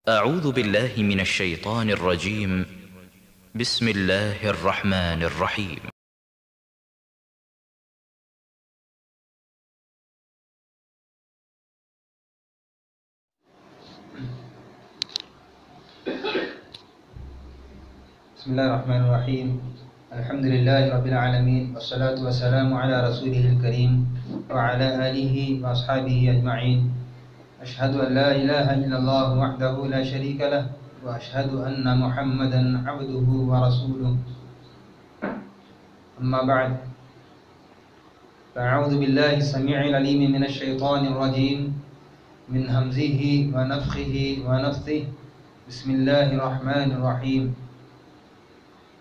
أعوذ بالله من الشيطان الرجيم. بسم الله الرحمن الرحيم. بسم الله الرحمن الرحيم. الحمد لله رب العالمين، والصلاة والسلام على رسوله الكريم وعلى آله وأصحابه أجمعين. أشهد أن لا إله إلا الله وحده لا شريك له، وأشهد أن محمدا عبده ورسوله. أما بعد، فأعوذ بالله السميع العليم من الشيطان الرجيم من همزه ونفخه ونفثه. بسم الله الرحمن الرحيم.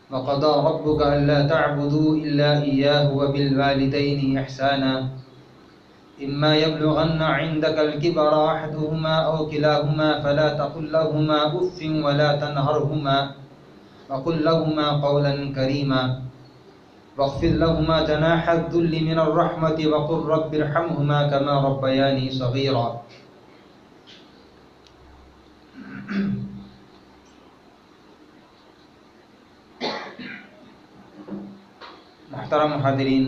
وقضى ربك ألا تعبدوا إلا إياه وبالوالدين إحسانا إما يبلغن عندك الكبر أحدهما أو كلاهما فلا تقل لهما أف ولا تنهرهما وقل لهما قولا كريما واخفض لهما جناح الذل من الرحمة وقل رب ارحمهما كما ربياني صغيرا. محترم حاضرین،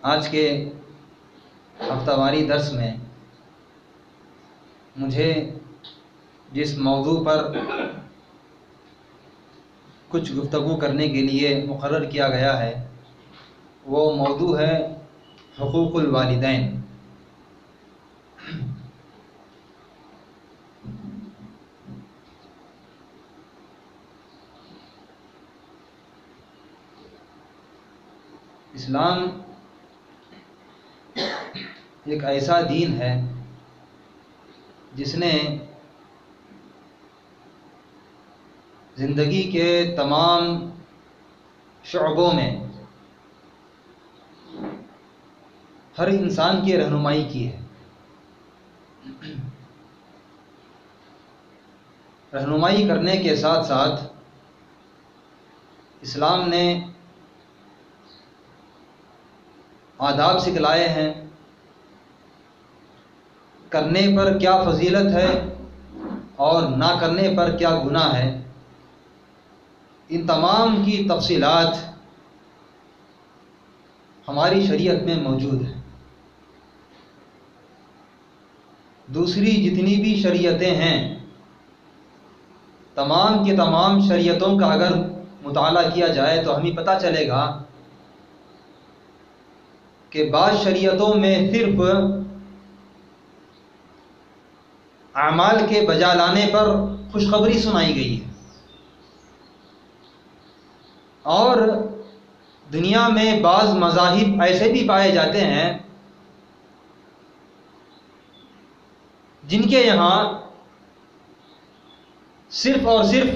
آج کے ہفتہ واری درس میں مجھے جس موضوع پر کچھ گفتگو کرنے کے لیے مقرر کیا گیا ہے وہ موضوع ہے حقوق الوالدین. اسلام ایک ایسا دین ہے جس نے زندگی کے تمام شعبوں میں ہر انسان کی رہنمائی کی ہے. رہنمائی کرنے کے ساتھ ساتھ اسلام نے آداب سکھلائے ہیں. کرنے پر کیا فضیلت ہے اور نہ کرنے پر کیا گناہ ہے، ان تمام کی تفصیلات ہماری شریعت میں موجود ہے. دوسری جتنی بھی شریعتیں ہیں، تمام کے تمام شریعتوں کا اگر مطالعہ کیا جائے تو ہمیں پتہ چلے گا کہ بعض شریعتوں میں صرف اعمال کے بجا لانے پر خوشخبری سنائی گئی ہے، اور دنیا میں بعض مذاہب ایسے بھی پائے جاتے ہیں جن کے یہاں صرف اور صرف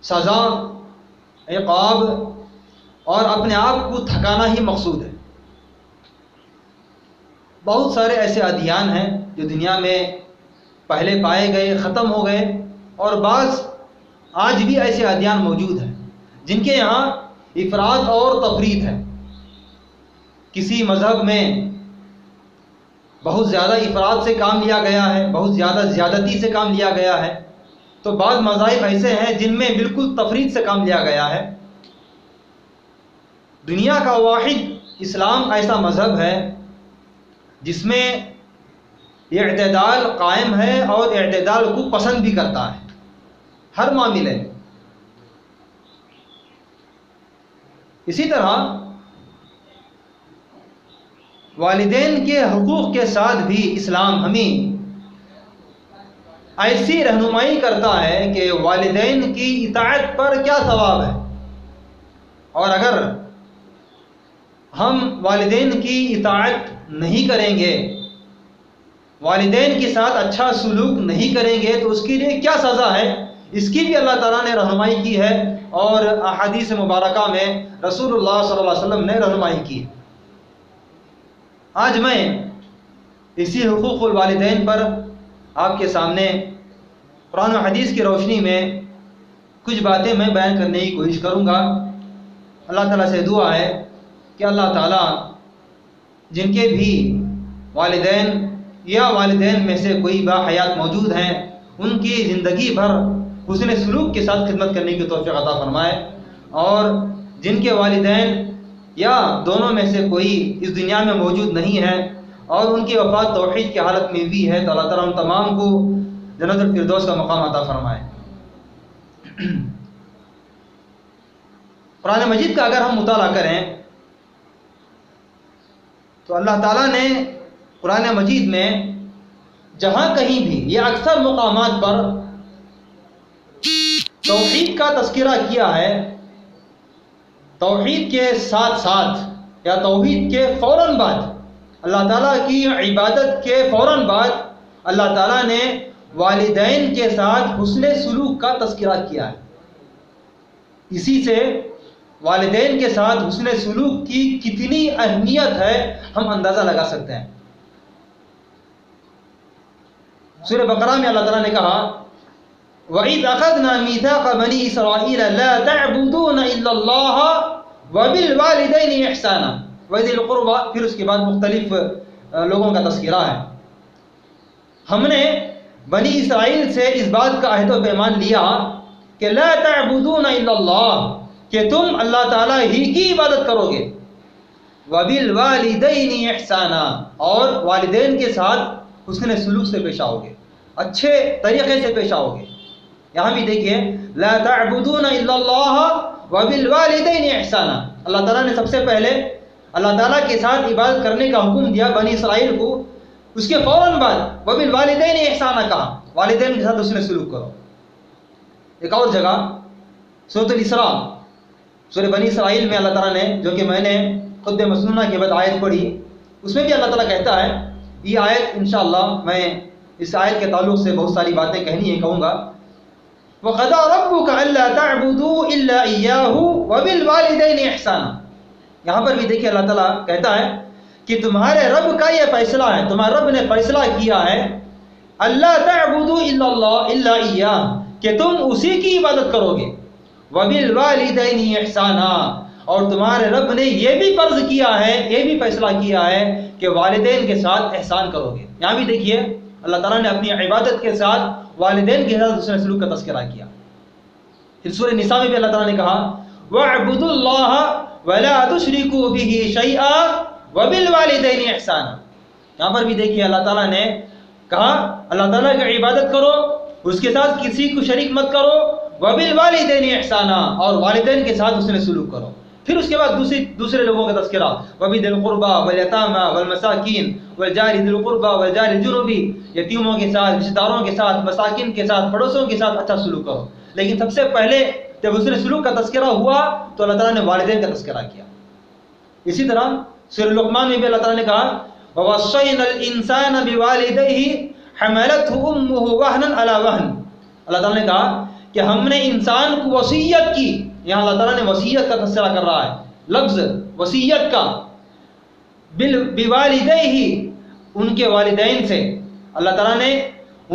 سزا، عقاب اور اپنے آپ کو تھکانا ہی مقصود ہے. بہت سارے ایسے ادیان ہیں جو دنیا میں پہلے پائے گئے، ختم ہو گئے، اور بعض آج بھی ایسے ادیان موجود ہیں جن کے یہاں افراط اور تفریط ہے. کسی مذہب میں بہت زیادہ افراط سے کام لیا گیا ہے، بہت زیادہ زیادتی سے کام لیا گیا ہے، تو بعض مذاہب ایسے ہیں جن میں بالکل تفریط سے کام لیا گیا ہے. دنیا کا واحد اسلام ایسا مذہب ہے جس میں اعتدال قائم ہے اور اعتدال کو پسند بھی کرتا ہے ہر معاملے. اسی طرح والدین کے حقوق کے ساتھ بھی اسلام ہمیں ایسی رہنمائی کرتا ہے کہ والدین کی اطاعت پر کیا ثواب ہے، اور اگر ہم والدین کی اطاعت نہیں کریں گے، والدین کے ساتھ اچھا سلوک نہیں کریں گے تو اس کے لیے کیا سزا ہے، اس کی بھی اللہ تعالیٰ نے رہنمائی کی ہے، اور احادیث مبارکہ میں رسول اللہ صلی اللہ علیہ وسلم نے رہنمائی کی. آج میں اسی حقوق الوالدین پر آپ کے سامنے قرآن و حدیث کی روشنی میں کچھ باتیں میں بیان کرنے کی کوشش کروں گا. اللہ تعالیٰ سے دعا ہے کہ اللہ تعالیٰ جن کے بھی والدین یا والدین میں سے کوئی باحیات موجود ہیں ان کی زندگی بھر حسن سلوک کے ساتھ خدمت کرنے کی توفیق عطا فرمائے، اور جن کے والدین یا دونوں میں سے کوئی اس دنیا میں موجود نہیں ہے اور ان کی وفات توحید کی حالت میں بھی ہے، تو اللہ تعالیٰ ان تمام کو جنت الفردوس کا مقام عطا فرمائے۔ قرآن مجید کا اگر ہم مطالعہ کریں تو اللہ تعالیٰ نے قرآن مجید میں جہاں کہیں بھی یا اکثر مقامات پر توحید کا تذکرہ کیا ہے، توحید کے ساتھ ساتھ یا توحید کے فوراً بعد، اللہ تعالیٰ کی عبادت کے فوراً بعد اللہ تعالیٰ نے والدین کے ساتھ حسن سلوک کا تذکرہ کیا ہے۔ اسی سے والدین کے ساتھ حسن سلوک کی کتنی اہمیت ہے ہم اندازہ لگا سکتے ہیں۔ سورہ بقرہ میں اللہ تعالیٰ نے کہا وَإِذْ أَخَذْنَا مِيثَاقَ بَنِي إِسْرَائِيلَ لَا تَعْبُدُونَ إِلَّا اللَّهَ وَبِالْوَالِدَيْنِ إِحْسَانًا وَذِي الْقُرْبَى، پھر اس کے بعد مختلف لوگوں کا تذکرہ ہے۔ ہم نے بنی اسرائیل سے اس بات کا عہد و پیمان لیا کہ لا تعبدون الا اللہ، کہ تم اللہ تعالیٰ ہی کی عبادت کرو گے، وبالوالدین احسانا، اور والدین کے ساتھ حسن سلوک سے پیش آؤ گے، اچھے طریقے سے پیش آؤ گے۔ یہاں بھی دیکھیے لا تعبدون الا اللہ وبالوالدین احسانا، اللہ تعالیٰ نے سب سے پہلے اللہ تعالیٰ کے ساتھ عبادت کرنے کا حکم دیا بنی اسرائیل کو، اس کے فوراً بعد وبالوالدین احسانا کہا، والدین کے ساتھ حسن سلوک کرو۔ ایک اور جگہ سورۃ الاسراء، سورہ بنی اسرائیل میں اللہ تعالیٰ نے، جو کہ میں نے خطبہ مسنونہ کے بعد آیت پڑھی، اس میں بھی اللہ تعالیٰ کہتا ہے، یہ آیت انشاءاللہ میں اس آیت کے تعلق سے بہت ساری باتیں کہوں گا۔ وَقَضَىٰ رَبُّكَ أَلَّا تَعْبُدُوا إِلَّا إِيَّاهُ وَبِالْوَالِدَيْنِ إِحْسَانًا، یہاں پر بھی دیکھیے اللہ تعالیٰ کہتا ہے کہ تمہارے رب کا یہ فیصلہ ہے، تمہارے رب نے فیصلہ کیا ہے اللہ تعبدوا الا اللہ الا ایاہ، کہ تم اسی کی عبادت کرو گے، وبالوالدین احسانا، اور تمہارے رب نے یہ بھی فرض کیا ہے، یہ بھی فیصلہ کیا ہے کہ والدین کے ساتھ احسان کرو گے۔ یہاں بھی دیکھیے اللہ تعالیٰ نے اپنی عبادت کے ساتھ والدین کے ساتھ حسن سلوک کا تذکرہ کیا۔ پھر سورہ نساء میں بھی اللہ تعالیٰ نے کہا وَاعْبُدُوا اللَّهَ وَلَا تُشْرِكُوا بِهِ شَيْئًا وَبِالْوَالِدَيْنِ احسانا، یہاں پر بھی دیکھیے اللہ تعالیٰ نے کہا اللہ تعالیٰ کی عبادت کرو، اس کے ساتھ کسی کو شریک مت کرو، وَبِالْوَالِدَيْنِ احسانا، اور والدین کے ساتھ حسن سلوک کرو۔ پھر اس کے بعد دوسرے لوگوں کا تذکرہ وَبِذِي الْقُرْبَى وَالْيَتَامَى وَالْمَسَاكِينِ وَالْجَارِ ذِي الْقُرْبَى وَالْجَارِ الْجُنُبِ، یتیموں کے ساتھ، رشتہ داروں کے ساتھ، مساکین کے ساتھ، پڑوسوں کے ساتھ اچھا سلوک کرو۔ لیکن سب سے پہلے جب حسن سلوک کا تذکرہ ہوا تو اللہ تعالیٰ نے والدین کا تذکرہ کیا۔ اسی طرح سورہ لقمان میں بھی اللہ تعالیٰ نے کہا وَوَصَّيْنَا الْإِنسَانَ بِوَالِدَيْهِ حَمَلَتْهُ أُمُّهُ وَهْنًا عَلَى وَهْنٍ، اللہ تعالیٰ نے کہا کہ ہم نے انسان کو وصیت کی، یہاں اللہ تعالیٰ نے وصیت کا تذکرہ کر رہا ہے، لفظ وصیت کا، بِوَالِدَيْهِ، ان کے والدین سے، اللہ تعالیٰ نے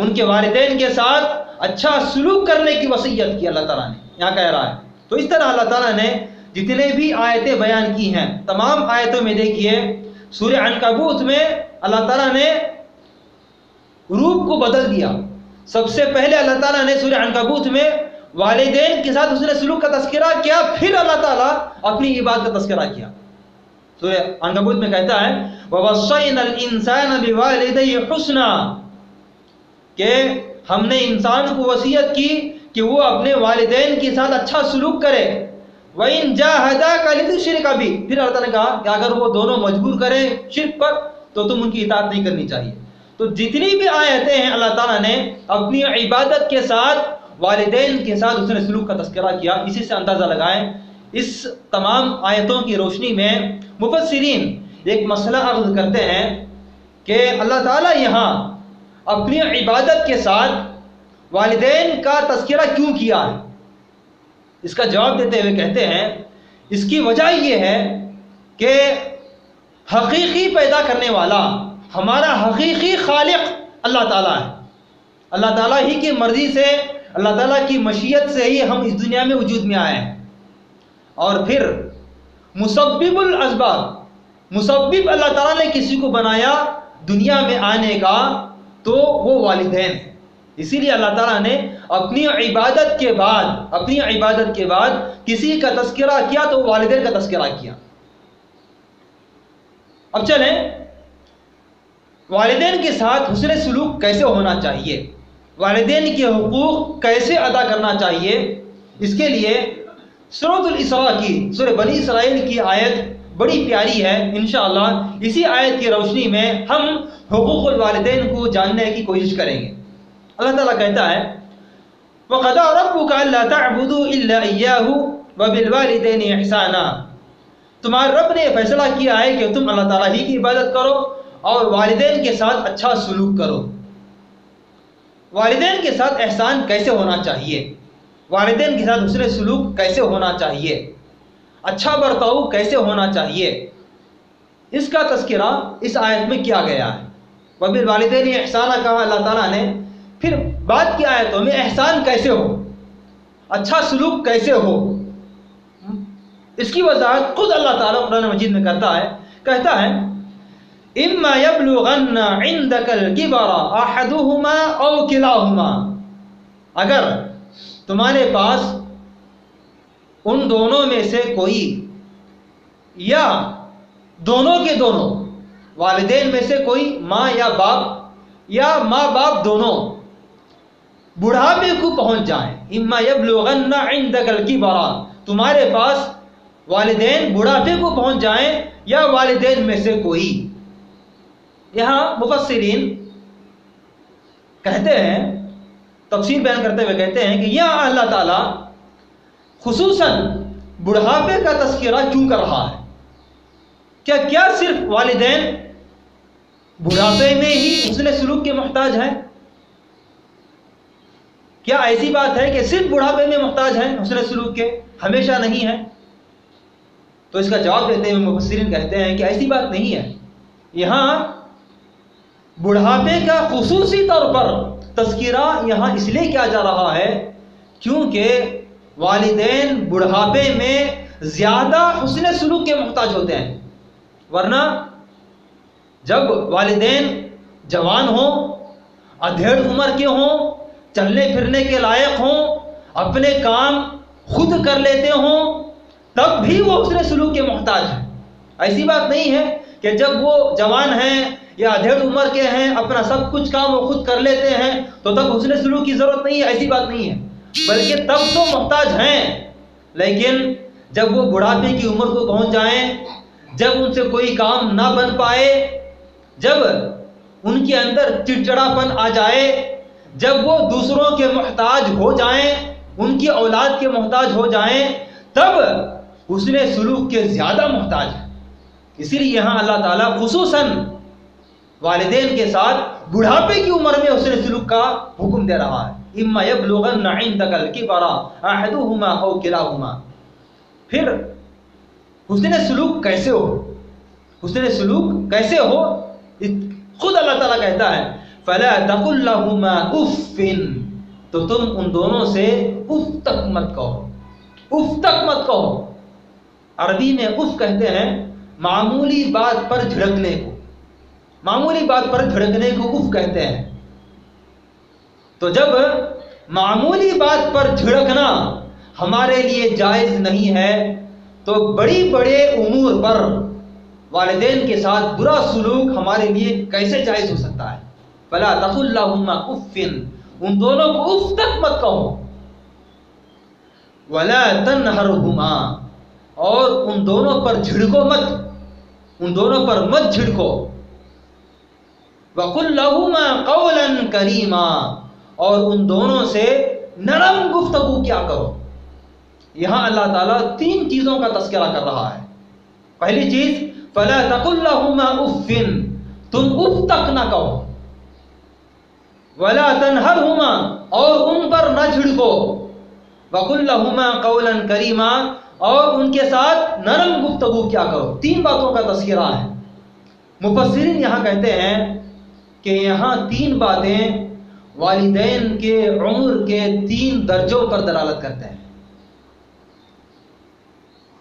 ان کے والدین کے ساتھ اچھا سلوک کرنے کی وصیت کی اللہ تعالیٰ نے، یہاں کہہ رہا ہے۔ تو اس طرح اللہ تعالیٰ نے جتنے بھی آیتیں بیان کی ہیں، تمام آیتوں میں دیکھیے سورہ عنکبوت میں اللہ تعالیٰ نے روپ کو بدل دیا۔ سب سے پہلے اللہ تعالیٰ نے سورہ عنکبوت میں والدین کے ساتھ حسن سلوک کا تذکرہ کیا، پھر اللہ تعالیٰ اپنی عبادت کا تذکرہ کیا۔ سورہ عنکبوت میں کہتا ہے وَوَصَّيْنَا الْإِنسَانَ بِوَالِدَيْهِ حُسْنًا، کہ ہم نے انسان کو وصیت کی کہ وہ اپنے والدین کے ساتھ اچھا سلوک کرے، وَإِن جَاهَدَاكَ لِتُشْرِكَ بِي، پھر اللہ تعالیٰ نے کہا کہ اگر وہ دونوں مجبور کریں شرک پر تو تم ان کی اطاعت نہیں کرنی چاہیے۔ تو جتنی بھی آیتیں ہیں اللہ تعالیٰ نے اپنی عبادت کے ساتھ والدین کے ساتھ حسن سلوک کا تذکرہ کیا۔ اسی سے اندازہ لگائیں اس تمام آیتوں کی روشنی میں مفسرین ایک مسئلہ عرض کرتے ہیں کہ اللہ تعالیٰ یہاں اپنی عبادت کے ساتھ والدین کا تذکرہ کیوں کیا ہے؟ اس کا جواب دیتے ہوئے کہتے ہیں اس کی وجہ یہ ہے کہ حقیقی پیدا کرنے والا، ہمارا حقیقی خالق اللہ تعالیٰ ہے۔ اللہ تعالیٰ ہی کی مرضی سے، اللہ تعالیٰ کی مشیت سے ہی ہم اس دنیا میں وجود میں آئے ہیں، اور پھر مسبب الاسباب، مسبب اللہ تعالیٰ نے کسی کو بنایا دنیا میں آنے کا تو وہ والدین ہیں۔ اسی لیے اللہ تعالیٰ نے اپنی عبادت کے بعد کسی کا تذکرہ کیا تو والدین کا تذکرہ کیا۔ اب چلیں والدین کے ساتھ حسن سلوک کیسے ہونا چاہیے، والدین کے حقوق کیسے ادا کرنا چاہیے، اس کے لیے سورۃ الاسراء کی، سورہ بنی اسرائیل کی آیت بڑی پیاری ہے۔ انشاءاللہ اسی آیت کی روشنی میں ہم حقوق الوالدین کو جاننے کی کوشش کریں گے۔ اللہ تعالیٰ کہتا ہے وَقَضَىٰ رَبُّكَ أَلَّا تَعْبُدُوا إِلَّا إِيَّاهُ وَبِالْوَالِدَيْنِ إِحْسَانًا، تمہارے رب نے فیصلہ کیا ہے کہ تم اللہ تعالیٰ ہی کی عبادت کرو اور والدین کے ساتھ اچھا سلوک کرو۔ والدین کے ساتھ احسان کیسے ہونا چاہیے، والدین کے ساتھ حسن سلوک کیسے ہونا چاہیے، اچھا برتاؤ کیسے ہونا چاہیے، اس کا تذکرہ اس آیت میں کیا گیا ہے۔ وَبِالْوَالِدَيْنِ إِحْسَانًا کہا اللہ تعالیٰ نے، پھر بعد کی آیتوں میں احسان کیسے ہو، اچھا سلوک کیسے ہو، اس کی وضاحت خود اللہ تعالیٰ قرآن مجید میں کرتا ہے۔ کہتا ہے اِمَّا يَبْلُغَنَّ عِنْدَكَ الْكِبَرَ أَحَدُهُمَا أَوْ كِلَاهُمَا، اگر تمہارے پاس ان دونوں میں سے کوئی یا دونوں کے دونوں، والدین میں سے کوئی ماں یا باپ یا ماں باپ دونوں بڑھاپے کو پہنچ جائیں، اِمَّا يَبْلُغَنَّ عِنْدَكَ الْكِبَرَ، تمہارے پاس والدین بڑھاپے کو پہنچ جائیں یا والدین میں سے کوئی۔ یہاں مفسرین کہتے ہیں، تفسیر بیان کرتے ہوئے کہتے ہیں کہ یہاں اللہ تعالیٰ خصوصاً بڑھاپے کا تذکرہ کیوں کر رہا ہے؟ کیا صرف والدین بڑھاپے میں ہی حسن سلوک کے محتاج ہیں؟ کیا ایسی بات ہے کہ صرف بڑھاپے میں محتاج ہیں حسن سلوک کے، ہمیشہ نہیں ہے؟ تو اس کا جواب دیتے ہوئے مفسرین کہتے ہیں کہ ایسی بات نہیں ہے۔ یہاں بڑھاپے کا خصوصی طور پر تذکرہ یہاں اس لیے کیا جا رہا ہے کیونکہ والدین بڑھاپے میں زیادہ حسن سلوک کے محتاج ہوتے ہیں، ورنہ جب والدین جوان ہوں، ادھیڑ عمر کے ہوں، چلنے پھرنے کے لائق ہوں، اپنے کام خود کر لیتے ہوں، تب بھی وہ حسن سلوک کے محتاج ہیں۔ ایسی بات نہیں ہے کہ جب وہ جوان ہیں یا ادھیڑ عمر کے ہیں، اپنا سب کچھ کام وہ خود کر لیتے ہیں تو تب حسن سلوک کی ضرورت نہیں ہے، ایسی بات نہیں ہے، بلکہ تب تو محتاج ہیں، لیکن جب وہ بڑھاپے کی عمر کو پہنچ جائیں، جب ان سے کوئی کام نہ بن پائے، جب ان کے اندر چڑچڑاپن آ جائے، جب وہ دوسروں کے محتاج ہو جائیں، ان کی اولاد کے محتاج ہو جائیں، تب حسن سلوک کے زیادہ محتاج ہیں۔ اسی لیے یہاں اللہ تعالیٰ خصوصاً والدین کے ساتھ بڑھاپے کی عمر میں حسن سلوک کا حکم دے رہا ہے۔ اِمَّا يَبْلُغَنَّ عِنْدَكَ الْكِبَرَ أَحَدُهُمَا أَوْ كِلَاهُمَا۔ پھر حسن سلوک کیسے ہو، حسن سلوک کیسے ہو، خود اللہ تعالیٰ کہتا ہے فَلَا تَقُلْ لَهُمَا أُفٍّ، تو تم ان دونوں سے اف تک مت کہو، اف تک مت کہو۔ عربی میں اف کہتے ہیں معمولی بات پر جھڑکنے کو، معمولی بات پر جھڑکنے کو اف کہتے ہیں۔ تو جب معمولی بات پر جھڑکنا ہمارے لیے جائز نہیں ہے تو بڑے امور پر والدین کے ساتھ برا سلوک ہمارے لیے کیسے جائز ہو سکتا ہے؟ فَلَا تَقُلْ لَهُمَا أُفٍّ، ان دونوں کو اف تک مت کہو۔ وَلَا تَنْهَرْهُمَا، اور ان دونوں پر جھڑکو مت، ان دونوں پر مت جھڑکو۔ وَقُلْ لَهُمَا قَوْلًا كَرِيمًا، اور ان دونوں سے نرم گفتگو کیا کرو۔ یہاں اللہ تعالیٰ تین چیزوں کا تذکرہ کر رہا ہے۔ پہلی چیز فَلَا تَقُلْ لَهُمَا أُفٍّ، تم اف تک نہ کہو۔ وَلَا تَنْهَرْهُمَا، اور ان پر نہ جھڑکو۔ وَقُلْ لَهُمَا قَوْلًا كَرِيمًا، اور ان کے ساتھ نرم گفتگو کیا کرو۔ تین باتوں کا تذکرہ ہے۔ مفسرین یہاں کہتے ہیں کہ یہاں تین باتیں والدین کے عمر کے تین درجوں پر دلالت کرتے ہیں۔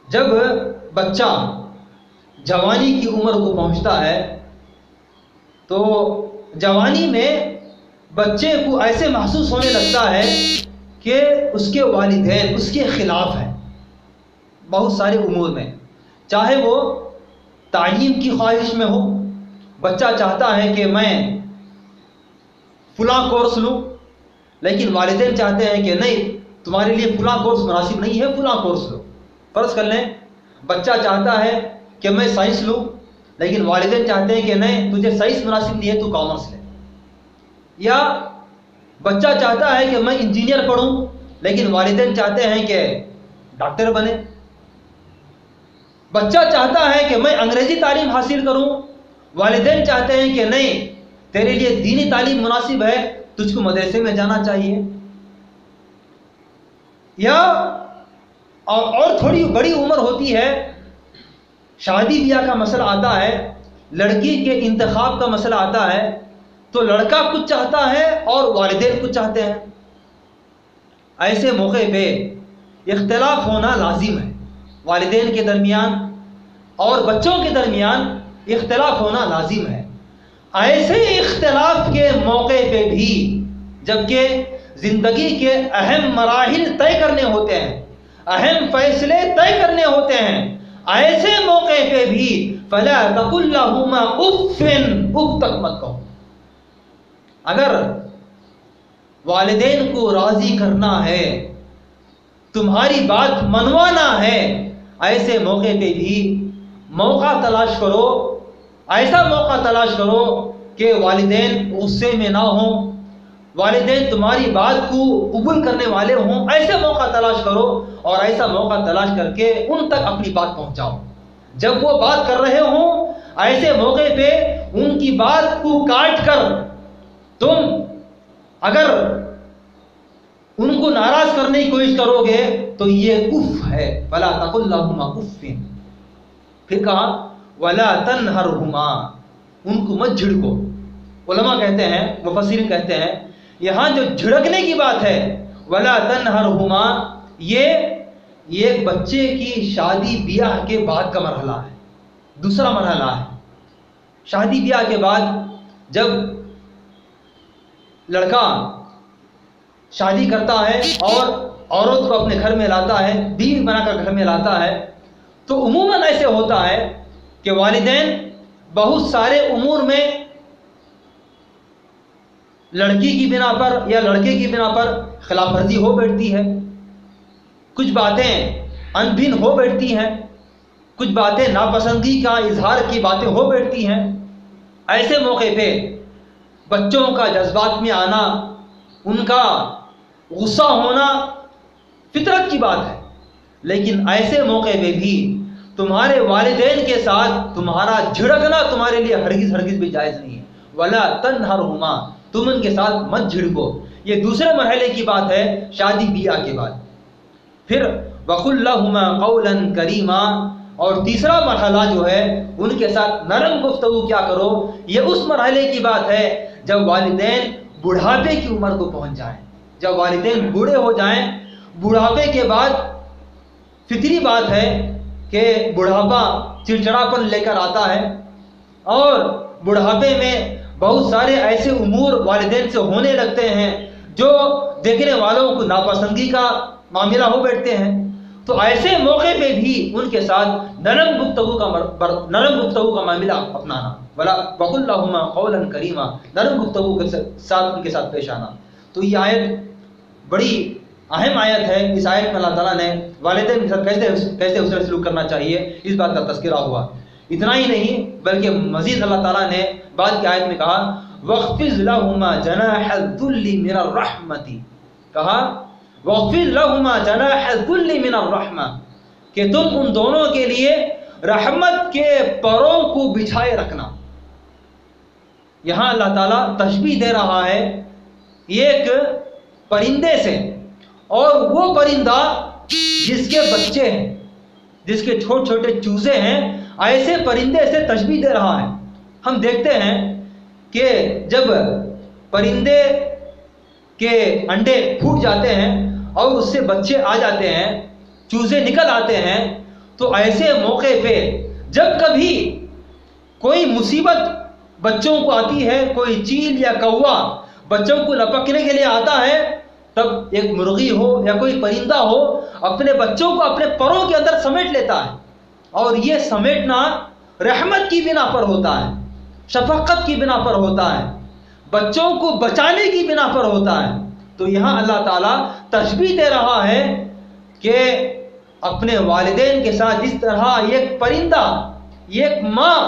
جب بچہ جوانی کی عمر کو پہنچتا ہے تو جوانی میں بچے کو ایسے محسوس ہونے لگتا ہے کہ اس کے والدین اس کے خلاف ہیں بہت سارے امور میں، چاہے وہ تعلیم کی خواہش میں ہو، بچہ چاہتا ہے کہ میں فلاں کورس لوں، لیکن والدین چاہتے ہیں کہ نہیں تمہارے لیے فلاں کورس مناسب نہیں ہے، فلاں کورس لو۔ فرض کر لیں بچہ چاہتا ہے کہ میں سائنس لوں، لیکن والدین چاہتے ہیں کہ نہیں تجھے سائنس مناسب نہیں ہے، تو کامرس لے۔ یا بچہ چاہتا ہے کہ میں انجینئر پڑھوں، لیکن والدین چاہتے ہیں کہ ڈاکٹر بنے۔ بچہ چاہتا ہے کہ میں انگریزی تعلیم حاصل کروں، والدین چاہتے ہیں کہ نہیں تیرے لیے دینی تعلیم مناسب ہے، تجھ کو مدرسے میں جانا چاہیے۔ یا اور تھوڑی بڑی عمر ہوتی ہے، شادی بیاہ کا مسئلہ آتا ہے، لڑکی کے انتخاب کا مسئلہ آتا ہے، تو لڑکا کچھ چاہتا ہے اور والدین کچھ چاہتے ہیں۔ ایسے موقع پہ اختلاف ہونا لازم ہے، والدین کے درمیان اور بچوں کے درمیان اختلاف ہونا لازم ہے۔ ایسے اختلاف کے موقع پہ بھی جبکہ زندگی کے اہم مراحل طے کرنے ہوتے ہیں، اہم فیصلے طے کرنے ہوتے ہیں، ایسے موقع پہ بھی فلا تقل لهما اف، اف تک مت کہو۔ اگر والدین کو راضی کرنا ہے، تمہاری بات منوانا ہے، ایسے موقع پہ بھی موقع تلاش کرو، ایسا موقع تلاش کرو کہ والدین غصے میں نہ ہوں، والدین تمہاری بات کو قبول کرنے والے ہوں، ایسے موقع تلاش کرو اور ایسا موقع تلاش کر کے ان تک اپنی بات پہنچاؤ۔ جب وہ بات کر رہے ہوں ایسے موقع پہ ان کی بات کو کاٹ کر تم اگر ان کو ناراض کرنے کی کوشش کرو گے تو یہ کف ہے، فلا تقل لهما اف۔ پھر کہا ولا تنہرہما، ان کو مت جھڑکو۔ علماء کہتے ہیں، مفسرین کہتے ہیں یہاں جو جھڑکنے کی بات ہے ولا تنہرہما، یہ ایک بچے کی شادی بیاہ کے بعد کا مرحلہ ہے، دوسرا مرحلہ ہے۔ شادی بیاہ کے بعد جب لڑکا شادی کرتا ہے اور عورت کو اپنے گھر میں لاتا ہے، بیوی بنا کر گھر میں لاتا ہے، تو عموماً ایسے ہوتا ہے کہ والدین بہت سارے امور میں لڑکی کی بنا پر یا لڑکے کی بنا پر خلاف ورزی ہو بیٹھتی ہے، کچھ باتیں ان بن ہو بیٹھتی ہیں، کچھ باتیں ناپسندی کا اظہار کی باتیں ہو بیٹھتی ہیں۔ ایسے موقع پہ بچوں کا جذبات میں آنا، ان کا غصہ ہونا فطرت کی بات ہے، لیکن ایسے موقع پہ بھی تمہارے والدین کے ساتھ تمہارا جھڑکنا تمہارے لیے ہرگز ہرگز بھی جائز نہیں ہے۔ ولا تنہرہما، تم ان کے ساتھ مت جھڑکو۔ یہ دوسرے مرحلے کی بات ہے شادی بیاہ کے بعد۔ پھر وقل لہما قولا کریما، اور تیسرا مرحلہ جو ہے ان کے ساتھ نرم گفتگو کیا کرو۔ یہ اس مرحلے کی بات ہے جب والدین بڑھاپے کی عمر کو پہنچ جائیں، جب والدین بوڑھے ہو جائیں۔ بڑھاپے کے بعد فطری بات ہے کہ بڑھاپا چڑچڑاپن لے کر آتا ہے، اور بڑھاپے میں بہت سارے ایسے امور والدین سے ہونے لگتے ہیں جو دیکھنے والوں کو ناپسندگی کا معاملہ ہو بیٹھتے ہیں۔ تو ایسے موقع پہ بھی ان کے ساتھ نرم گفتگو کا معاملہ اپنانا، وقل لہما قولا کریما، نرم گفتگو کے ساتھ ان کے ساتھ پیش آنا۔ تو یہ آیت بڑی اہم آیت ہے۔ اس آیت میں اللہ تعالیٰ نے والدین کے ساتھ کیسے حسن سلوک کرنا چاہیے اس بات کا تذکرہ ہوا۔ اتنا ہی نہیں بلکہ مزید اللہ تعالیٰ نے بعد کی آیت میں کہا وَاخْفِضْ لَهُمَا جَنَاحَ الذُّلِّ مِنَ الرَّحْمَةِ، کہا وَاخْفِضْ لَهُمَا جَنَاحَ الذُّلِّ مِنَ الرَّحْمَةِ، کہ تم ان دونوں کے لیے رحمت کے پروں کو بچھائے رکھنا۔ یہاں اللہ تعالیٰ تشبیہ دے رہا ہے ایک پرندے سے، اور وہ پرندہ جس کے بچے ہیں، جس کے چھوٹے چھوٹے چوزے ہیں، ایسے پرندے سے تشبیہ دے رہا ہے۔ ہم دیکھتے ہیں کہ جب پرندے کے انڈے پھوٹ جاتے ہیں اور اس سے بچے آ جاتے ہیں، چوزے نکل آتے ہیں، تو ایسے موقع پہ جب کبھی کوئی مصیبت بچوں کو آتی ہے، کوئی چیل یا کوا بچوں کو لپکنے کے لیے آتا ہے، تب ایک مرغی ہو یا کوئی پرندہ ہو اپنے بچوں کو اپنے پروں کے اندر سمیٹ لیتا ہے، اور یہ سمیٹنا رحمت کی بنا پر ہوتا ہے، شفقت کی بنا پر ہوتا ہے، بچوں کو بچانے کی بنا پر ہوتا ہے۔ تو یہاں اللہ تعالیٰ تشبیہ دے رہا ہے کہ اپنے والدین کے ساتھ جس طرح ایک پرندہ، ایک ماں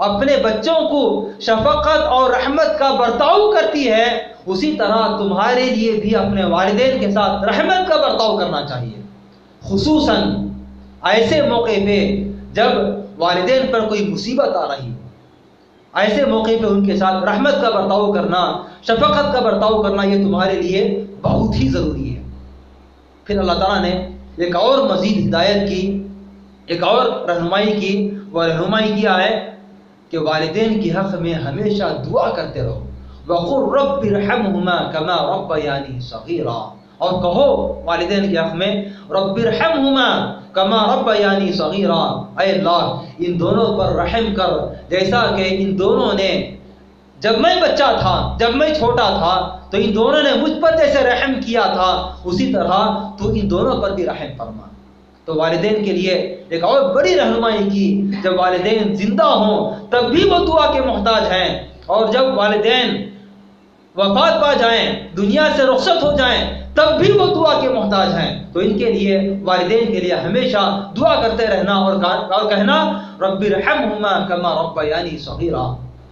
اپنے بچوں کو شفقت اور رحمت کا برتاؤ کرتی ہے، اسی طرح تمہارے لیے بھی اپنے والدین کے ساتھ رحمت کا برتاؤ کرنا چاہیے، خصوصاً ایسے موقع پہ جب والدین پر کوئی مصیبت آ رہی ہو، ایسے موقع پہ ان کے ساتھ رحمت کا برتاؤ کرنا، شفقت کا برتاؤ کرنا یہ تمہارے لیے بہت ہی ضروری ہے۔ پھر اللہ تعالیٰ نے ایک اور مزید ہدایت کی، ایک اور رہنمائی کی، وہ رہنمائی کیا ہے کہ والدین کے حق میں ہمیشہ دعا کرتے رہو، وَقُلْ رَبِّ ارْحَمْهُمَا كَمَا رَبَّيَانِي صَغِيرًا، اور کہو والدین کے حق میں رَبِّ ارْحَمْهُمَا كَمَا رَبَّيَانِي صَغِيرًا، اے اللہ ان دونوں پر رحم کر جیسا کہ ان دونوں نے جب میں بچہ تھا، جب میں چھوٹا تھا تو ان دونوں نے مجھ پر جیسے رحم کیا تھا، اسی طرح تو ان دونوں پر بھی رحم فرما۔ تو والدین کے لیے ایک اور بڑی رہنمائی کی، جب والدین زندہ ہوں تب بھی وہ دعا کے محتاج ہیں، اور جب والدین وفات پا جائیں، دنیا سے رخصت ہو جائیں، تب بھی وہ دعا کے محتاج ہیں۔ تو ان کے لیے، والدین کے لیے ہمیشہ دعا کرتے رہنا اور کہنا رب ارحمہما کما ربیانی صغیرا۔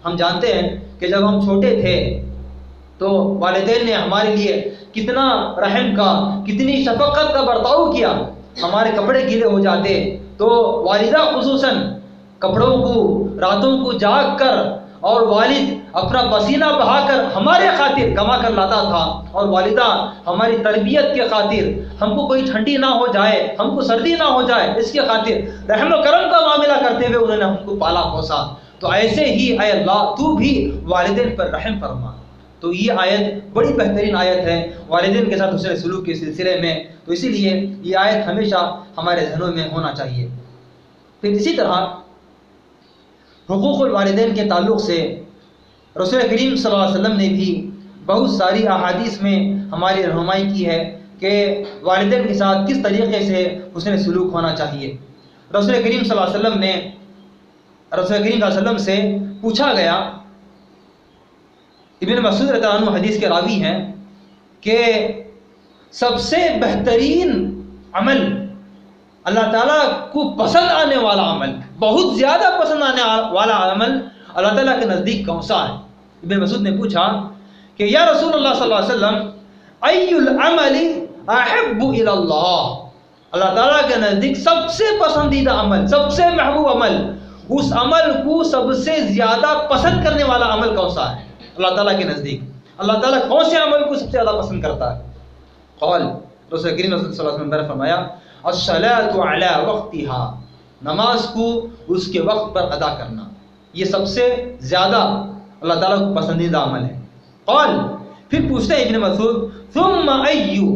ہم جانتے ہیں کہ جب ہم چھوٹے تھے تو والدین نے ہمارے لیے کتنا رحم کا، کتنی شفقت کا برتاؤ کیا۔ ہمارے کپڑے گیلے ہو جاتے تو والدہ خصوصاً کپڑوں کو راتوں کو جاگ کر اور والد اپنا پسینہ بہا کر ہمارے خاطر کما کر لاتا تھا، اور والدہ ہماری تربیت کے خاطر، ہم کو کوئی ٹھنڈی نہ ہو جائے، ہم کو سردی نہ ہو جائے، اس کے خاطر رحم و کرم کا معاملہ کرتے ہوئے انہوں نے ہم کو پالا پوسا۔ تو ایسے ہی اے اللہ تو بھی والدین پر رحم فرما۔ تو یہ آیت بڑی بہترین آیت ہے والدین کے ساتھ حسن سلوک کے سلسلے میں، تو اسی لیے یہ آیت ہمیشہ ہمارے ذہنوں میں ہونا چاہیے۔ پھر اسی طرح حقوق الوالدین کے تعلق سے رسول کریم صلی اللہ علیہ وسلم نے بھی بہت ساری احادیث میں ہماری رہنمائی کی ہے کہ والدین کے ساتھ کس طریقے سے حسن سلوک ہونا چاہیے۔ رسول کریم صلی اللہ علیہ وسلم سے پوچھا گیا، ابن مسعود رضی اللہ عنہ حدیث کے راوی ہیں، کہ سب سے بہترین عمل، اللہ تعالیٰ کو پسند آنے والا عمل، بہت زیادہ پسند آنے والا عمل اللہ تعالیٰ کے نزدیک کون سا ہے؟ ابن مسعود نے پوچھا کہ یا رسول اللہ صلی اللہ علیہ وسلم ای العمل احب الی اللہ، اللہ تعالیٰ کے نزدیک سب سے پسندیدہ عمل، سب سے محبوب عمل، اس عمل کو سب سے زیادہ پسند کرنے والا عمل کون سا ہے اللہ تعالیٰ کے نزدیک؟ اللہ تعالیٰ کون سے عمل کو سب سے زیادہ پسند کرتا ہے؟ قال رسول کریم صلی اللہ علیہ وسلم نے فرمایا الصلاۃ علی وقتها، نماز کو اس کے وقت پر ادا کرنا، یہ سب سے زیادہ اللہ تعالیٰ کو پسندیدہ عمل ہے۔ قال پھر پوچھتے ہیں ابن مسعود ثم ایو،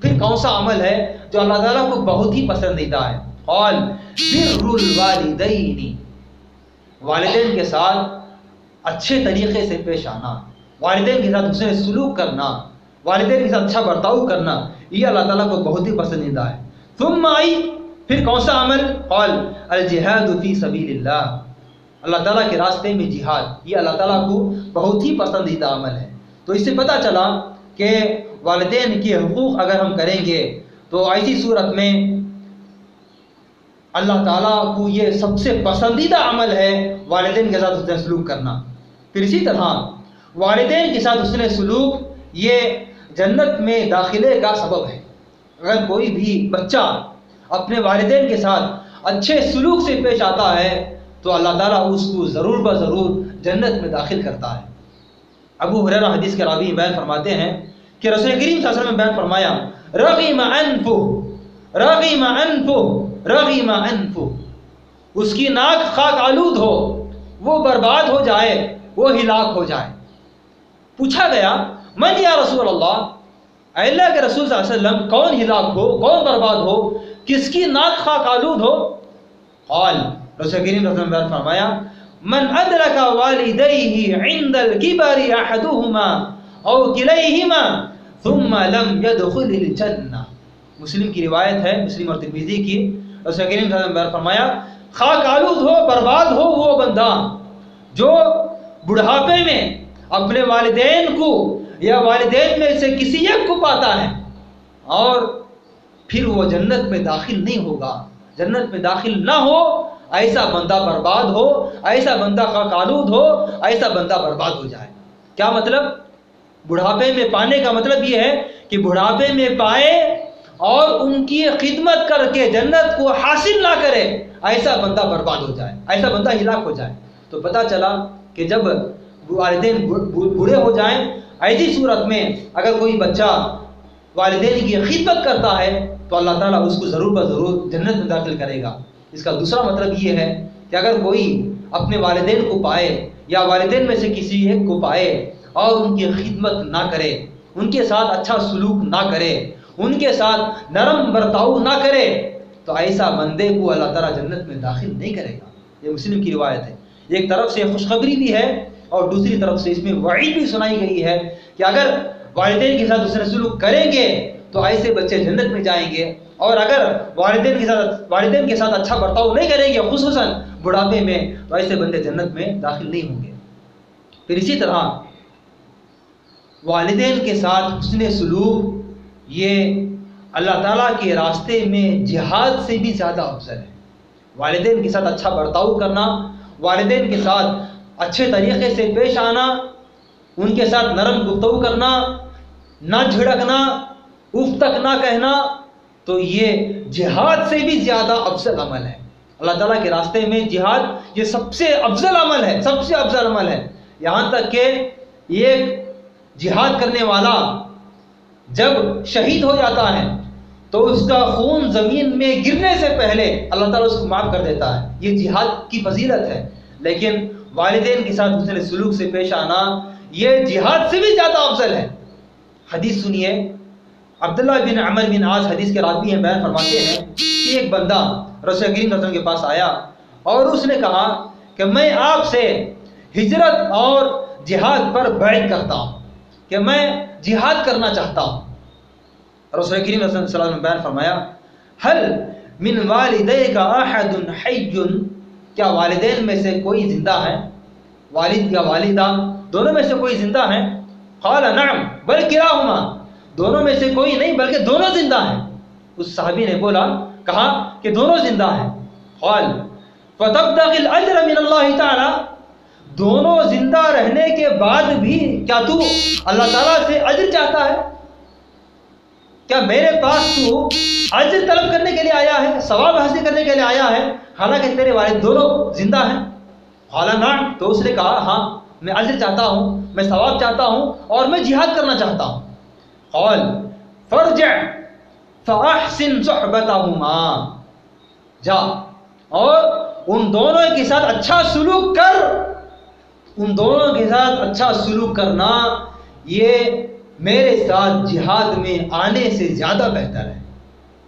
پھر کون سا عمل ہے جو اللہ تعالیٰ کو بہت ہی پسندیدہ ہے؟ قال بر الوالدین، والدین کے ساتھ اچھے طریقے سے پیش آنا، والدین کے ساتھ حسن سلوک کرنا، والدین کے ساتھ اچھا برتاؤ کرنا، یہ اللہ تعالیٰ کو بہت ہی پسندیدہ ہے۔ ثم ای، پھر کون سا عمل؟ قال الجہاد فی سبیل اللہ، اللہ تعالیٰ کے راستے میں جہاد، یہ اللہ تعالیٰ کو بہت ہی پسندیدہ عمل ہے۔ تو اس سے پتہ چلا کہ والدین کے حقوق اگر ہم کریں گے تو ایسی صورت میں اللہ تعالیٰ کو یہ سب سے پسندیدہ عمل ہے والدین کے ساتھ حسن سلوک کرنا۔ پھر اسی طرح والدین کے ساتھ حسن سلوک یہ جنت میں داخلے کا سبب ہے۔ اگر کوئی بھی بچہ اپنے والدین کے ساتھ اچھے سلوک سے پیش آتا ہے تو اللہ تعالیٰ اس کو ضرور بضرور جنت میں داخل کرتا ہے۔ ابو ہریرہ حدیث کے راوی بیان فرماتے ہیں کہ رسول کریم صلی اللہ علیہ وسلم نے بیان فرمایا رغم انفہ، رغم انفہ، رغم انفہ، اس کی ناک خاک آلود ہو، وہ برباد ہو جائے، وہ ہلاک ہو جائے۔ پوچھا گیا من یا رسول اللہ، اے اللہ کے رسول صلی اللہ علیہ وسلم کون ہلاک ہو، کون برباد ہو، کس کی ناک خاک آلود ہو؟ قال رسول کریم صلی اللہ علیہ وسلم نے فرمایا من ادرک والدیہ عند الکبر احدہما او کلیہما ثم لم يدخل الجنہ. مسلم کی روایت ہے، مسلم اور ترمذی کی. رسول کریم صلی اللہ علیہ وسلم نے فرمایا خاک آلود ہو، برباد ہو وہ بندہ جو بڑھاپے میں اپنے والدین کو یا والدین میں سے کسی ایک کو پاتا ہے اور پھر وہ جنت میں داخل نہیں ہوگا، جنت میں داخل نہ ہو، ایسا بندہ برباد ہو، ایسا بندہ خاک آلود ہو، ایسا بندہ برباد ہو جائے. کیا مطلب؟ بڑھاپے میں پانے کا مطلب یہ ہے کہ بڑھاپے میں پائے اور ان کی خدمت کر کے جنت کو حاصل نہ کرے، ایسا بندہ برباد ہو جائے، ایسا بندہ ہلاک ہو جائے. تو پتہ چلا کہ جب والدین بوڑھے ہو جائیں، ایسی صورت میں اگر کوئی بچہ والدین کی خدمت کرتا ہے تو اللہ تعالیٰ اس کو ضرور بضرور جنت میں داخل کرے گا. اس کا دوسرا مطلب یہ ہے کہ اگر کوئی اپنے والدین کو پائے یا والدین میں سے کسی ایک کو پائے اور ان کی خدمت نہ کرے، ان کے ساتھ اچھا سلوک نہ کرے، ان کے ساتھ نرم برتاؤ نہ کرے، تو ایسا بندے کو اللہ تعالیٰ جنت میں داخل نہیں کرے گا. یہ مسلم کی روایت ہے. ایک طرف سے خوشخبری بھی ہے اور دوسری طرف سے اس میں وعید بھی سنائی گئی ہے کہ اگر والدین کے ساتھ حسن سلوک کریں گے تو ایسے بچے جنت میں جائیں گے، اور اگر والدین کے ساتھ اچھا برتاؤ نہیں کریں گے خصوصاً بڑھاپے میں تو ایسے بندے جنت میں داخل نہیں ہوں گے. پھر اسی طرح والدین کے ساتھ حسن سلوک یہ اللہ تعالیٰ کے راستے میں جہاد سے بھی زیادہ افضل ہے. والدین کے ساتھ اچھا برتاؤ کرنا، والدین کے ساتھ اچھے طریقے سے پیش آنا، ان کے ساتھ نرم گفتگو کرنا، نہ جھڑکنا، اف تک نہ کہنا، تو یہ جہاد سے بھی زیادہ افضل عمل ہے. اللہ تعالیٰ کے راستے میں جہاد یہ سب سے افضل عمل ہے، سب سے افضل عمل ہے. یہاں تک کہ ایک جہاد کرنے والا جب شہید ہو جاتا ہے تو اس کا خون زمین میں گرنے سے پہلے اللہ تعالیٰ اس کو معاف کر دیتا ہے. یہ جہاد کی فضیلت ہے. لیکن والدین کے ساتھ حسن سلوک سے پیش آنا یہ جہاد سے بھی زیادہ افضل ہے. حدیث سنیے، عبداللہ بن عمر بن عاص حدیث کے راوی ہیں، بیان فرماتے ہیں کہ ایک بندہ رسول کریم صلی اللہ علیہ وسلم کے پاس آیا اور اس نے کہا کہ میں آپ سے ہجرت اور جہاد پر بیعت کرتا ہوں، کہ میں جہاد کرنا چاہتا ہوں. رسول کریم صلی اللہ علیہ وسلم نے بیان فرمایا هل من والدیک احد حی، کیا والدین میں سے کوئی زندہ ہے؟ والد یا والدہ دونوں میں سے کوئی زندہ ہیں؟ قال نعم بل کلاہما، دونوں میں سے کوئی نہیں بلکہ دونوں زندہ ہیں. اس صحابی نے کہا کہ دونوں زندہ ہیں. قال فتبتغی الاجر من اللہ تعالی، دونوں زندہ رہنے کے بعد بھی کیا تو اللہ تعالیٰ سے اجر چاہتا ہے؟ کیا میرے پاس تو اجر طلب کرنے کے لیے آیا ہے، ثواب حاصل کرنے کے لیے آیا ہے، حالانکہ تیرے والد دونوں زندہ ہیں؟ قال نعم، تو اس نے کہا ہاں میں اجر چاہتا ہوں، میں ثواب چاہتا ہوں اور میں جہاد کرنا چاہتا ہوں. قال فرجع فاحسن صحبتهما، جا اور ان دونوں کے ساتھ اچھا سلوک کر. ان دونوں کے ساتھ اچھا سلوک کرنا یہ میرے ساتھ جہاد میں آنے سے زیادہ بہتر ہے.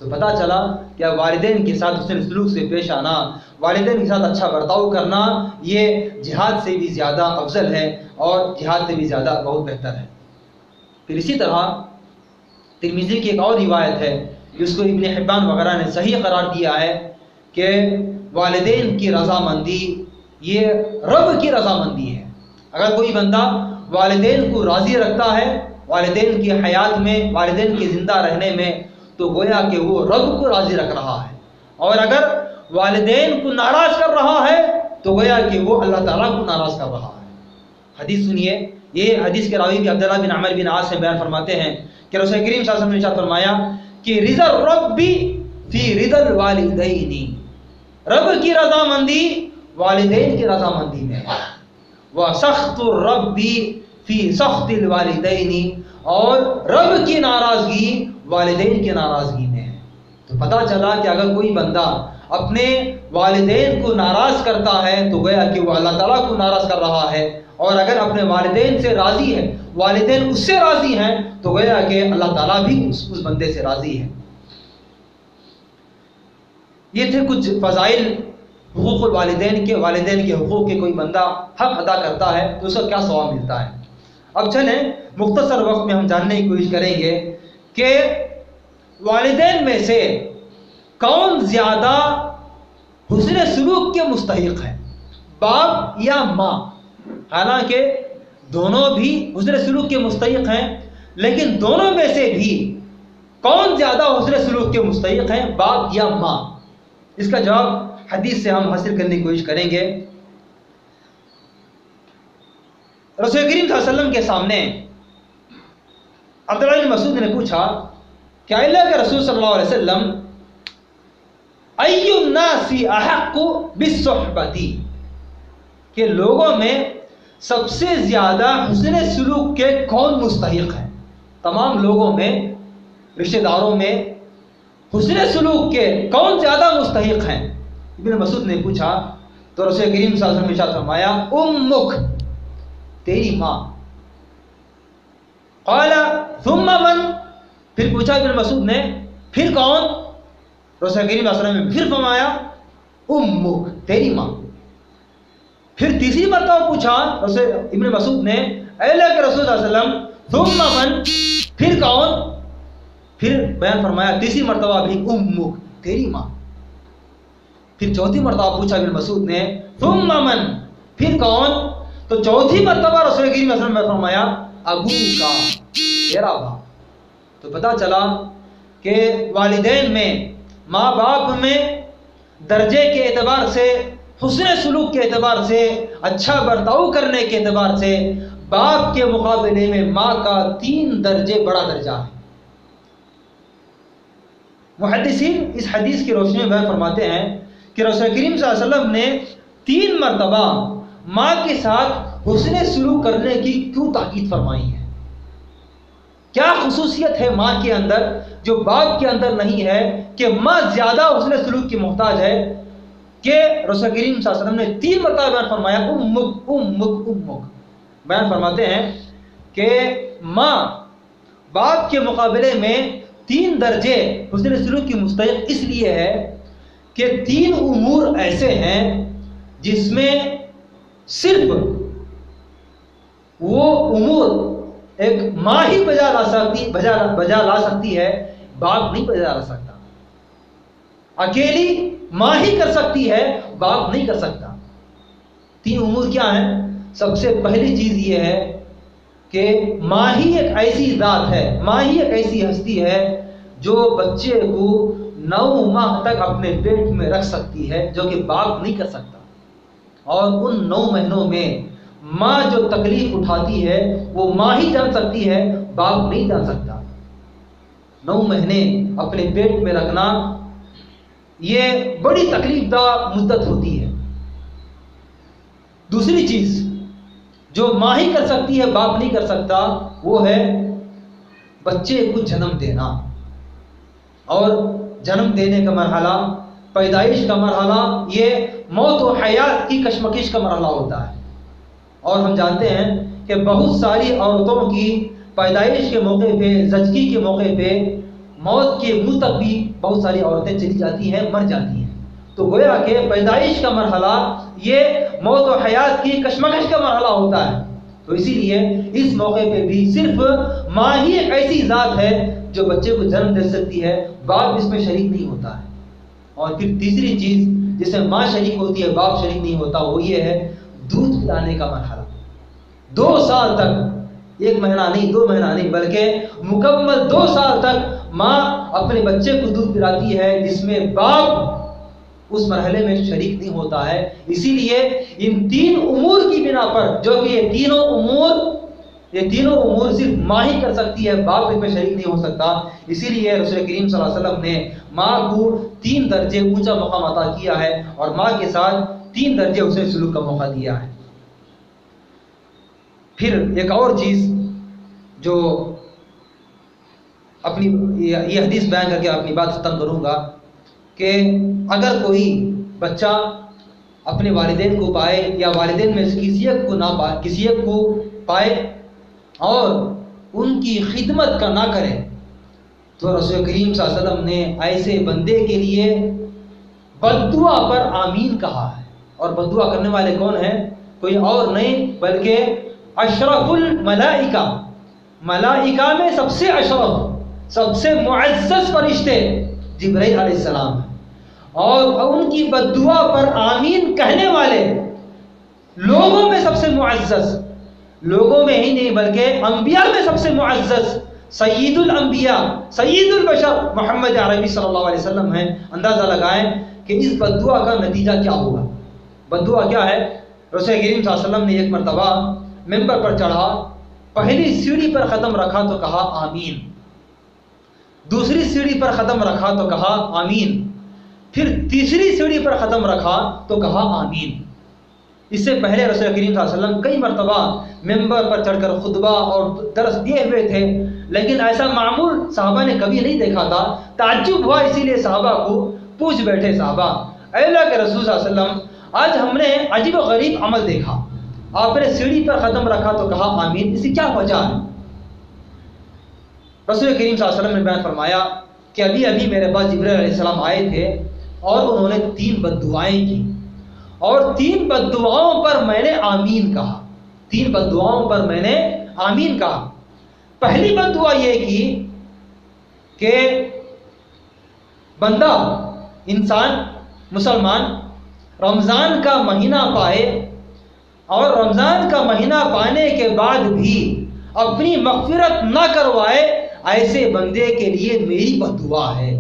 تو پتہ چلا کہ والدین کے ساتھ حسن سلوک سے پیش آنا، والدین کے ساتھ اچھا برتاؤ کرنا یہ جہاد سے بھی زیادہ افضل ہے اور جہاد سے بھی زیادہ بہت بہتر ہے. پھر اسی طرح ترمذی کی ایک اور روایت ہے جس کو ابن حبان وغیرہ نے صحیح قرار دیا ہے کہ والدین کی رضامندی یہ رب کی رضامندی ہے. اگر کوئی بندہ والدین کو راضی رکھتا ہے والدین کی حیات میں، والدین کے زندہ رہنے میں، تو گویا کہ وہ رب کو راضی رکھ رہا ہے. اور اگر والدین کو ناراض کر رہا ہے تو گویا کہ وہ اللہ تعالیٰ کو ناراض کر رہا ہے. حدیث سنیے، یہ حدیث کے راوی بھی عبداللہ بن عمر بن عاص سے بیان فرماتے ہیں کہ رسول کریم صلی اللہ علیہ وسلم نے ارشاد فرمایا کہ رضا الرب فی رضا الوالدین، رب کی رضامندی والدین کی رضامندی میں ہے. وسخط الرب فی سخط الوالدین، اور رب کی ناراضگی والدین کی ناراضگی میں ہے. تو پتہ چلا کہ اگر کوئی بندہ اپنے والدین کو ناراض کرتا ہے تو گویا کہ وہ اللہ تعالیٰ کو ناراض کر رہا ہے، اور اگر اپنے والدین سے راضی ہے، والدین اس سے راضی ہیں، تو گویا کہ اللہ تعالیٰ بھی اس بندے سے راضی ہے. یہ تھے کچھ فضائل حقوق الوالدین کے حقوق کے کوئی بندہ حق ادا کرتا ہے تو اس کا کیا ثواب ملتا ہے۔ اب چلیں مختصر وقت میں ہم جاننے کی کوشش کریں گے کہ والدین میں سے کون زیادہ حسن سلوک کے مستحق ہے، باپ یا ماں؟ حالانکہ دونوں بھی حسن سلوک کے مستحق ہیں، لیکن دونوں میں سے بھی کون زیادہ حسن سلوک کے مستحق ہیں، باپ یا ماں؟ اس کا جواب حدیث سے ہم حاصل کرنے کی کوشش کریں گے۔ رسول کریم صلی اللہ علیہ وسلم کے سامنے عبداللہ بن مسعود نے پوچھا کہ اللہ کے رسول صلی اللہ علیہ وسلم ای الناس احق بالصحبتی، کہ لوگوں میں سب سے زیادہ حسن سلوک کے کون مستحق ہیں؟ تمام لوگوں میں، رشتہ داروں میں حسن سلوک کے کون زیادہ مستحق ہیں؟ ابن مسعود نے پوچھا تو رسول کریم صلی اللہ علیہ وسلم نے ارشاد فرمایا امک، تیری ماں۔ قال ثم من، پھر پوچھا ابن مسعود نے پھر کون؟ رسول کریم صلی اللہ علیہ وسلم نے پھر فرمایا امک، تیری ماں۔ پھر تیسری مرتبہ پوچھا ابن مسعود نے اے اللہ کے رسول صلی اللہ علیہ وسلم ثم من، پھر کون؟ پھر بیان فرمایا تیسری مرتبہ بھی امک، تیری ماں۔ پھر چوتھی مرتبہ پوچھا ابن مسعود نے ثم من، پھر کون؟ تو چوتھی مرتبہ رسول کریم صلی اللہ علیہ وسلم نے فرمایا ابو کا، تیرا باپ۔ تو پتہ چلا کہ والدین میں، ماں باپ میں درجے کے اعتبار سے، حسن سلوک کے اعتبار سے، اچھا برتاؤ کرنے کے اعتبار سے باپ کے مقابلے میں ماں کا 3 درجے بڑا درجہ ہے۔ محدثین اس حدیث کی روشنی میں بیان فرماتے ہیں کہ رسول کریم صلی اللہ علیہ وسلم نے 3 مرتبہ ماں کے ساتھ حسن سلوک کرنے کی کیوں تاکید فرمائی ہے؟ کیا خصوصیت ہے ماں کے اندر جو باپ کے اندر نہیں ہے کہ ماں زیادہ حسن سلوک کی محتاج ہے کہ رسول کریم صلی اللہ علیہ وسلم نے 3 مرتبہ بیان فرمایا امک امک امک؟ بیان فرماتے ہیں کہ ماں باپ کے مقابلے میں 3 درجے حسن سلوک کی مستحق اس لیے ہے کہ 3 امور ایسے ہیں جس میں صرف وہ امور ایک ماں ہی بجا لا سکتی ہے، باپ نہیں بجا لا سکتا۔ اکیلی ماں ہی کر سکتی ہے، باپ نہیں کر سکتا۔ 3 امور کیا ہیں؟ سب سے پہلی چیز یہ ہے کہ ماں ہی ایک ایسی ذات ہے، ماں ہی ایک ایسی ہستی ہے جو بچے کو 9 ماہ تک اپنے پیٹ میں رکھ سکتی ہے، جو کہ باپ نہیں کر سکتا۔ اور ان 9 مہینوں میں ماں جو تکلیف اٹھاتی ہے وہ ماں ہی جان سکتی ہے، باپ نہیں جان سکتا۔ 9 مہینے اپنے پیٹ میں رکھنا یہ بڑی تکلیف دہ مدت ہوتی ہے۔ دوسری چیز جو ماں ہی کر سکتی ہے، باپ نہیں کر سکتا، وہ ہے بچے کو جنم دینا۔ اور جنم دینے کا مرحلہ، پیدائش کا مرحلہ، یہ موت و حیات کی کشمکش کا مرحلہ ہوتا ہے۔ اور ہم جانتے ہیں کہ بہت ساری عورتوں کی پیدائش کے موقع پہ، زچگی کے موقع پہ، موت کے منہ تک بھی بہت ساری عورتیں چلی جاتی ہیں، مر جاتی ہیں۔ تو گویا کہ پیدائش کا مرحلہ یہ موت و حیات کی کشمکش کا مرحلہ ہوتا ہے۔ تو اسی لیے اس موقع پہ بھی صرف ماں ہی ایک ایسی ذات ہے جو بچے کو جنم دے سکتی ہے، باپ اس میں شریک نہیں ہوتا ہے۔ اور پھر تیسری چیز جس میں ماں شریک ہوتی ہے، باپ شریک نہیں ہوتا، وہ یہ ہے دودھ پلانے کا مرحلہ۔ 2 سال تک، 1 مہینہ نہیں، 2 مہینہ نہیں، بلکہ مکمل 2 سال تک ماں اپنے بچے کو دودھ پلاتی ہے، جس میں باپ اس مرحلے میں شریک نہیں ہوتا ہے۔ اسی لیے ان 3 امور کی بنا پر، جو کہ یہ تینوں امور صرف ماں ہی کر سکتی ہے، باپ اس میں شریک نہیں ہو سکتا، اسی لیے رسول کریم صلی اللہ علیہ وسلم نے ماں کو 3 درجے اونچا مقام عطا کیا ہے اور ماں کے ساتھ 3 درجے اسے سلوک کا موقع دیا ہے۔ پھر ایک اور چیز جو یہ حدیث بیان کر کے اپنی بات ختم کروں گا کہ اگر کوئی بچہ اپنے والدین کو پائے یا والدین میں سے کسی ایک کو پائے اور ان کی خدمت کا نہ کرے، تو رسول کریم صلی اللہ علیہ وسلم نے ایسے بندے کے لیے بد دعا پر آمین کہا ہے، اور بد دعا کرنے والے کون ہیں؟ کوئی اور نہیں بلکہ اشرف الملائکہ، ملائکہ میں سب سے اشرف، سب سے معزز فرشتے جبرائیل علیہ السلام ہیں، اور ان کی بد دعا پر آمین کہنے والے لوگوں میں سب سے معزز، لوگوں میں ہی نہیں بلکہ انبیاء میں سب سے معزز سید الانبیاء، سید البشر محمد عربی صلی اللہ علیہ وسلم ہیں۔ اندازہ لگائیں کہ اس بد دعا کا نتیجہ کیا ہوگا۔ بد دعا کیا ہے؟ رسول کریم صلی اللہ علیہ وسلم نے ایک مرتبہ ممبر پر چڑھا، پہلی سیڑھی پر قدم رکھا تو کہا آمین، دوسری سیڑھی پر قدم رکھا تو کہا آمین، پھر تیسری سیڑھی پر قدم رکھا تو کہا آمین۔ اس سے پہلے رسول کریم صلی اللہ علیہ وسلم کئی مرتبہ ممبر پر چڑھ کر خطبہ اور درس دیے ہوئے تھے، لیکن ایسا معمول صحابہ نے کبھی نہیں دیکھا تھا۔ تعجب ہوا، اسی لیے صحابہ کو پوچھ بیٹھے صحابہ، اے اللہ کے رسول صلی اللہ علیہ وسلم، آج ہم نے عجیب و غریب عمل دیکھا، آپ نے سیڑھی پر قدم رکھا تو کہا آمین، اس کی کیا وجہ ہے؟ رسول کریم صلی اللہ علیہ وسلم نے بیان فرمایا کہ ابھی میرے پاس جبرائیل علیہ السلام آئے تھے اور انہوں نے 3 بد دعائیں کی، اور 3 بد دعاؤں پر میں نے آمین کہا، 3 بد دعاؤں پر میں نے آمین کہا۔ پہلی بد دعا یہ کی کہ بندہ، انسان، مسلمان رمضان کا مہینہ پائے اور رمضان کا مہینہ پانے کے بعد بھی اپنی مغفرت نہ کروائے، ایسے بندے کے لیے میری بد دعا ہے۔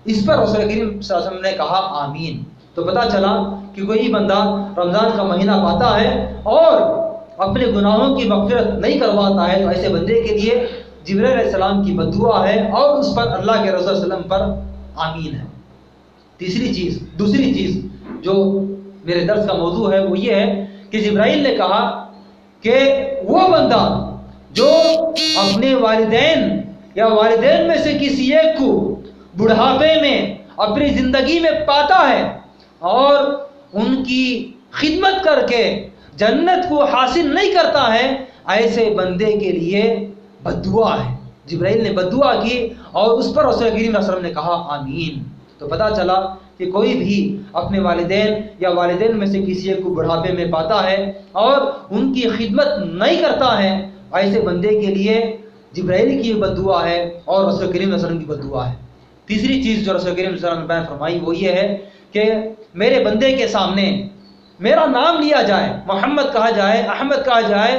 اس پر رسول کریم صلی اللہ علیہ وسلم نے کہا آمین۔ تو پتہ چلا کہ کوئی بندہ رمضان کا مہینہ پاتا ہے اور اپنے گناہوں کی مغفرت نہیں کرواتا ہے، تو ایسے بندے کے لیے جبرائیل علیہ السلام کی بد دعا ہے اور اس پر اللہ کے رسول صلی اللہ علیہ وسلم پر آمین ہے۔ دوسری چیز جو میرے درس کا موضوع ہے وہ یہ ہے کہ جبرائیل نے کہا کہ وہ بندہ جو اپنے والدین یا والدین میں سے کسی ایک کو بڑھاپے میں اپنی زندگی میں پاتا ہے اور ان کی خدمت کر کے جنت کو حاصل نہیں کرتا ہے، ایسے بندے کے لیے بد دعا ہے۔ جبرائیل نے بد دعا کی اور اس پر رسول کریم صلی اللہ علیہ وسلم نے کہا آمین۔ تو پتہ چلا کہ کوئی بھی اپنے والدین یا والدین میں سے کسی ایک کو بڑھاپے میں پاتا ہے اور ان کی خدمت نہیں کرتا ہے، ایسے بندے کے لیے جبرائیل کی بد دعا ہے اور رسول کریم صلی اللہ علیہ وسلم کی بد دعا ہے۔ تیسری چیز جو رسول کریم صلی اللہ علیہ وسلم نے بیان فرمائی وہ یہ ہے کہ میرے بندے کے سامنے میرا نام لیا جائے، محمد کہا جائے، احمد کہا جائے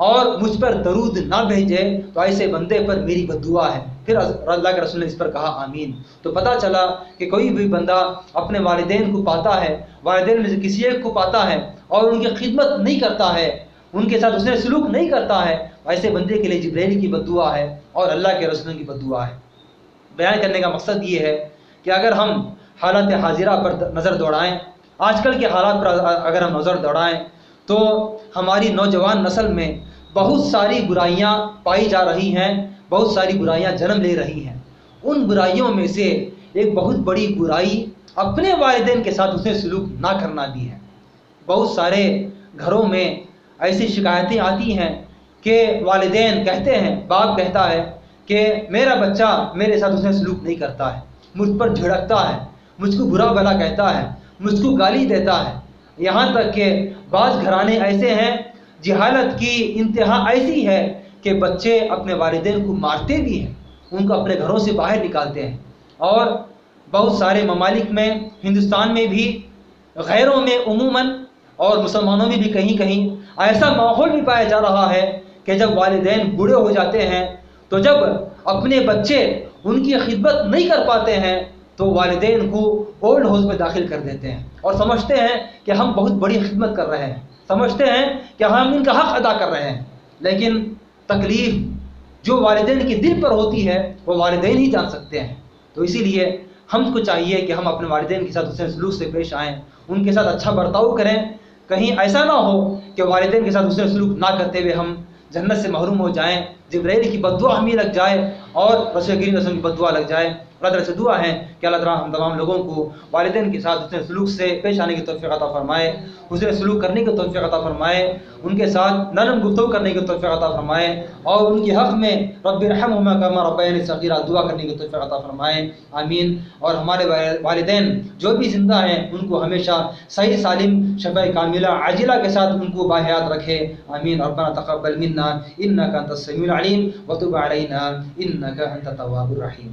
اور مجھ پر درود نہ بھیجے، تو ایسے بندے پر میری بد دعا ہے۔ پھر اللہ کے رسول نے اس پر کہا آمین۔ تو پتہ چلا کہ کوئی بھی بندہ اپنے والدین کو پاتا ہے، والدین میں سے کسی ایک کو پاتا ہے اور ان کی خدمت نہیں کرتا ہے، ان کے ساتھ اس نے سلوک نہیں کرتا ہے، ایسے بندے کے لیے جبرائیل کی بد دعا ہے اور اللہ کے رسول کی بد دعا ہے۔ بیان کرنے کا مقصد یہ ہے کہ اگر ہم حالات حاضرہ پر نظر دوڑائیں، آج کل کے حالات پر اگر ہم نظر دوڑائیں تو ہماری نوجوان نسل میں بہت ساری برائیاں پائی جا رہی ہیں، بہت ساری برائیاں جنم لے رہی ہیں۔ ان برائیوں میں سے ایک بہت بڑی برائی اپنے والدین کے ساتھ اسے سلوک نہ کرنا بھی ہے۔ بہت سارے گھروں میں ایسی شکایتیں آتی ہیں کہ والدین کہتے ہیں، باپ کہتا ہے کہ میرا بچہ میرے ساتھ اسے سلوک نہیں کرتا ہے، مجھ پر جھڑکتا ہے، مجھ کو برا بھلا کہتا ہے، مجھ کو گالی دیتا ہے۔ یہاں تک کہ بعض گھرانے ایسے ہیں، جہالت کی انتہا ایسی ہے کہ بچے اپنے والدین کو مارتے بھی ہیں، ان کو اپنے گھروں سے باہر نکالتے ہیں۔ اور بہت سارے ممالک میں، ہندوستان میں بھی، غیروں میں عموماً اور مسلمانوں میں بھی کہیں کہیں ایسا ماحول بھی پایا جا رہا ہے کہ جب والدین بوڑھے ہو جاتے ہیں تو جب اپنے بچے ان کی خدمت نہیں کر پاتے ہیں تو والدین کو اولڈ ہوم میں داخل کر دیتے ہیں اور سمجھتے ہیں کہ ہم بہت بڑی خدمت کر رہے ہیں، سمجھتے ہیں کہ ہم ان کا حق ادا کر رہے ہیں، لیکن تکلیف جو والدین کے دل پر ہوتی ہے وہ والدین ہی جان سکتے ہیں۔ تو اسی لیے ہم کو چاہیے کہ ہم اپنے والدین کے ساتھ حسن سلوک سے پیش آئیں، ان کے ساتھ اچھا برتاؤ کریں، کہیں ایسا نہ ہو کہ والدین کے ساتھ حسن سلوک نہ کرتے ہوئے ہم جنت سے محروم ہو جائیں، جبرائیل کی بد دعا ہمیں لگ جائے اور رسول کریم صلی اللہ علیہ وسلم کی بد دعا لگ جائے۔ اللہ تعالیٰ سے دعا ہے کہ اللہ تعالیٰ ہم تمام لوگوں کو والدین کے ساتھ حسن سلوک سے پیش آنے کی توفیق عطا فرمائے، حسن سلوک کرنے کی توفیق عطا فرمائے، ان کے ساتھ نرم گفتگو کرنے کی توفیق عطا فرمائے، اور ان کے حق میں رب ارحمہما کما ربیانی صغیرا دعا کرنے کی توفیق عطا فرمائے، آمین۔ اور ہمارے والدین جو بھی زندہ ہیں ان کو ہمیشہ صحیح سالم شفاء کاملہ عاجلہ کے ساتھ ان کو باحیات رکھے، آمین۔ ربنا تقبل منا انک انت السمیع العلیم وتب علینا انک انت التواب الرحیم۔